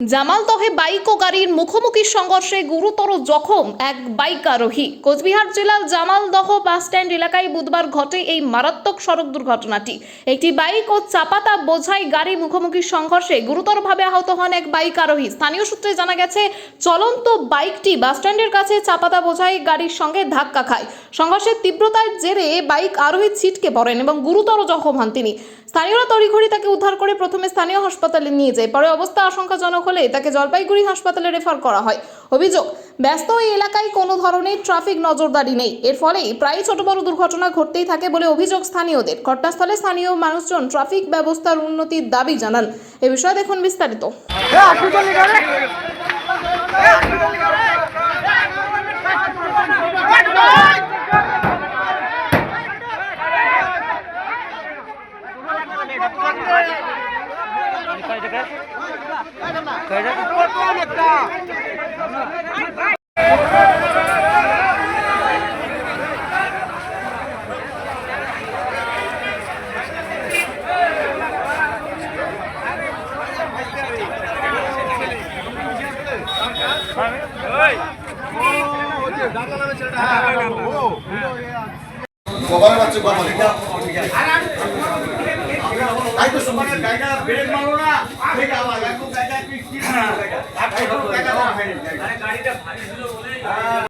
জামালদহে bike ও গাড়ির মুখোমুখি সংঘর্ষে গুরুতর জখম এক বাইক আরোহী। কোচবিহার জেলার জামালদহ বাসস্ট্যান্ড এলাকায় বুধবার ঘটে এই মারাত্মক সড়ক দুর্ঘটনাটি। একটি বাইক ও চাপাতা বোঝাই গাড়ি মুখোমুখি সংঘর্ষে গুরুতরভাবে আহত হন এক বাইক আরোহী। স্থানীয় সূত্রে জানা গেছে, চলন্ত বাইকটি বাসস্ট্যান্ডের কাছে চাপাতা বোঝাই গাড়ির সঙ্গে ধাক্কা খায়। সংঘর্ষের তীব্রতার জেরে বাইক আরোহী ছিটকে পড়েন এবং গুরুতর জখম হন তিনি। স্থানীয়রা তড়িঘড়ি তাকে উদ্ধার করে প্রথমে স্থানীয় হাসপাতালে নিয়ে যায়। পরে অবস্থা আশঙ্কাজনক হলে তাকে জলপাইগুড়ি হাসপাতালে রেফার করা হয়। অভিযোগ, ব্যস্ত এই এলাকায় কোনো ধরনের ট্রাফিক নজরদারি নেই। এর ফলে প্রায় ছোট বড় দুর্ঘটনা ঘটতেই থাকে বলে অভিযোগ স্থানীয়দের। ঘটনাস্থলে স্থানীয় মানুষজন ট্রাফিক ব্যবস্থার উন্নতির দাবি জানান। এ বিষয়ে দেখুন বিস্তারিত। কভার আছে কভার তাই তো সমানের গায়না ব্রেক মারো না ঠিক আবার একদম গায়না কি আরে গাড়িটা ভারী ছিল বলে